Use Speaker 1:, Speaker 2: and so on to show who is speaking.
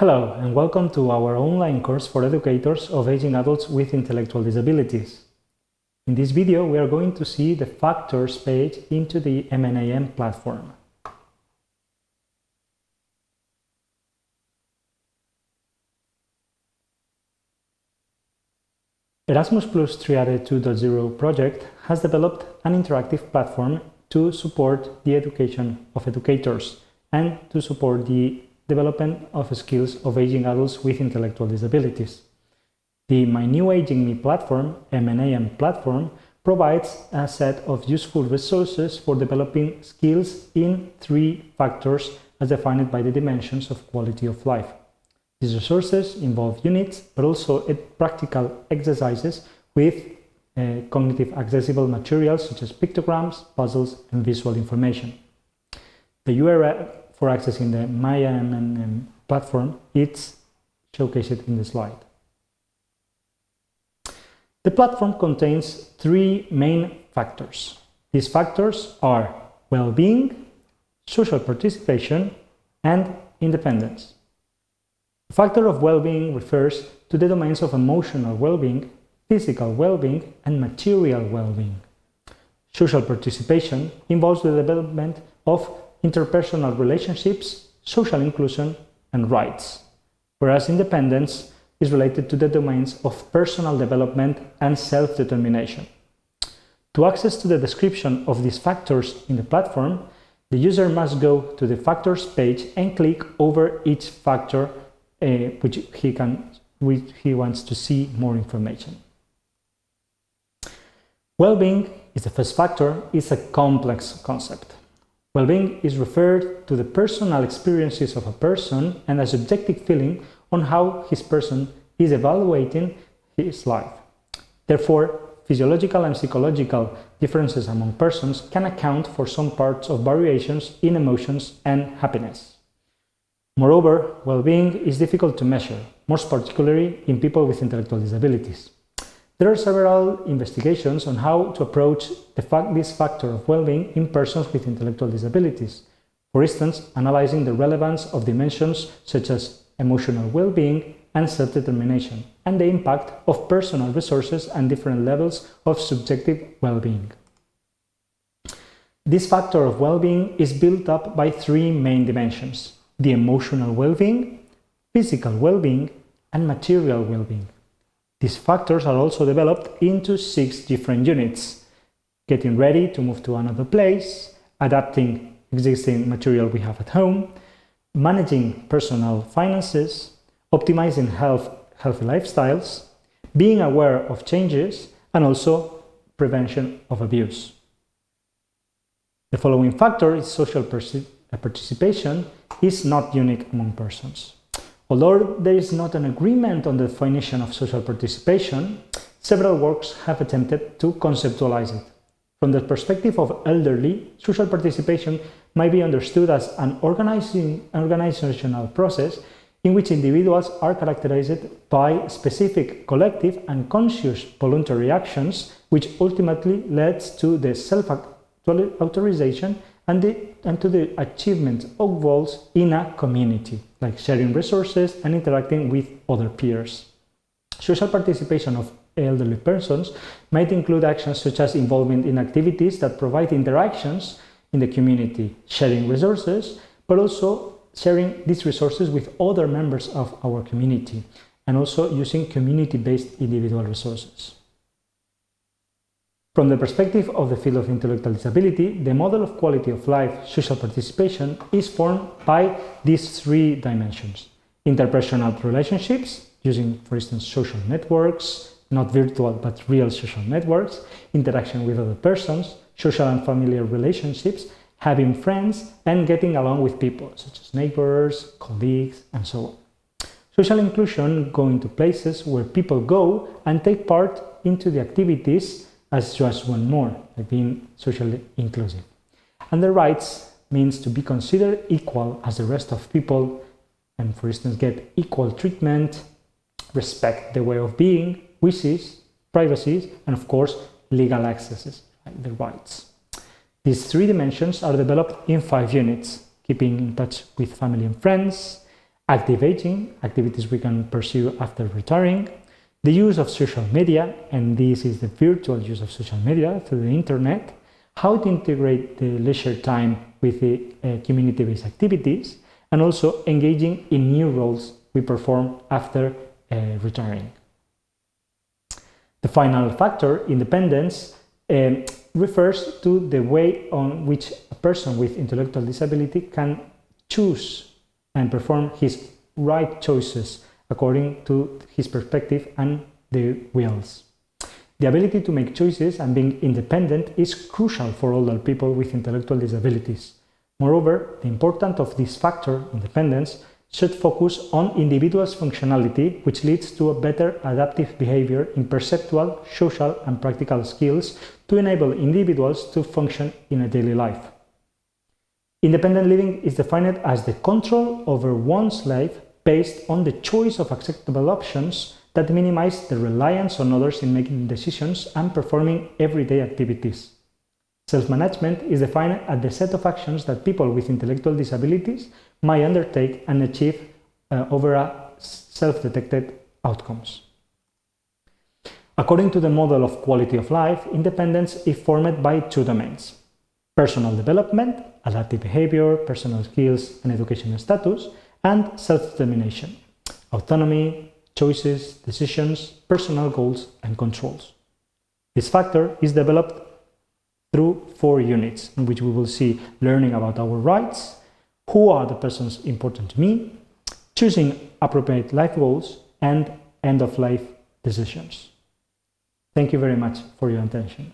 Speaker 1: Hello and welcome to our online course for educators of aging adults with intellectual disabilities. In this video, we are going to see the factors page into the MNAM platform. Erasmus Plus Triade 2.0 project has developed an interactive platform to support the education of educators and to support the development of skills of aging adults with intellectual disabilities. The My New Aging Me platform, MNAM platform, provides a set of useful resources for developing skills in 3 factors as defined by the dimensions of quality of life. These resources involve units, but also practical exercises with cognitive accessible materials such as pictograms, puzzles, and visual information. The URL for accessing the MNAM platform is showcased in the slide. The platform contains 3 main factors. These factors are well-being, social participation, and independence. The factor of well-being refers to the domains of emotional well-being, physical well-being, and material well-being. Social participation involves the development of interpersonal relationships, social inclusion, and rights, whereas independence is related to the domains of personal development and self-determination. To access to the description of these factors in the platform, the user must go to the factors page and click over each factor which he wants to see more information. Well-being is the first factor. It's a complex concept. Well-being is referred to the personal experiences of a person and a subjective feeling on how his person is evaluating his life. Therefore, physiological and psychological differences among persons can account for some parts of variations in emotions and happiness. Moreover, well-being is difficult to measure, most particularly in people with intellectual disabilities. There are several investigations on how to approach this factor of well-being in persons with intellectual disabilities. For instance, analyzing the relevance of dimensions such as emotional well-being and self-determination, and the impact of personal resources and different levels of subjective well-being. This factor of well-being is built up by 3 main dimensions: the emotional well-being, physical well-being, and material well-being. These factors are also developed into 6 different units: getting ready to move to another place, adapting existing material we have at home, managing personal finances, optimizing healthy lifestyles, being aware of changes, and also prevention of abuse. The following factor is social participation is not unique among persons. Although there is not an agreement on the definition of social participation, several works have attempted to conceptualize it. From the perspective of elderly, social participation might be understood as an organizational process in which individuals are characterized by specific collective and conscious voluntary actions, which ultimately leads to the self-authorization and to the achievement of goals in a community, like sharing resources and interacting with other peers. Social participation of elderly persons might include actions such as involvement in activities that provide interactions in the community, sharing resources, but also sharing these resources with other members of our community, and also using community-based individual resources. From the perspective of the field of intellectual disability, the model of quality of life, social participation, is formed by these 3 dimensions: interpersonal relationships, using, for instance, social networks, not virtual but real social networks, interaction with other persons, social and familiar relationships, having friends, and getting along with people, such as neighbors, colleagues, and so on. Social inclusion, going to places where people go and take part into the activities as just one more, like being socially inclusive. And the rights means to be considered equal as the rest of people, and for instance, get equal treatment, respect the way of being, wishes, privacy, and of course, legal accesses, like the rights. These 3 dimensions are developed in 5 units: keeping in touch with family and friends, active aging, activities we can pursue after retiring, the use of social media, and this is the virtual use of social media through the internet, how to integrate the leisure time with the community-based activities, and also engaging in new roles we perform after retiring. The final factor, independence, refers to the way on which a person with intellectual disability can choose and perform his right choices according to his perspective and the wills. The ability to make choices and being independent is crucial for older people with intellectual disabilities. Moreover, the importance of this factor, independence, should focus on individuals' functionality, which leads to a better adaptive behavior in perceptual, social, and practical skills to enable individuals to function in a daily life. Independent living is defined as the control over one's life based on the choice of acceptable options that minimize the reliance on others in making decisions and performing everyday activities. Self-management is defined as the set of actions that people with intellectual disabilities might undertake and achieve over a self-detected outcomes. According to the model of quality of life, independence is formed by two domains: personal development, adaptive behavior, personal skills, and educational status, and self-determination, autonomy, choices, decisions, personal goals, and controls. This factor is developed through 4 units, in which we will see learning about our rights, who are the persons important to me, choosing appropriate life goals, and end-of-life decisions. Thank you very much for your attention.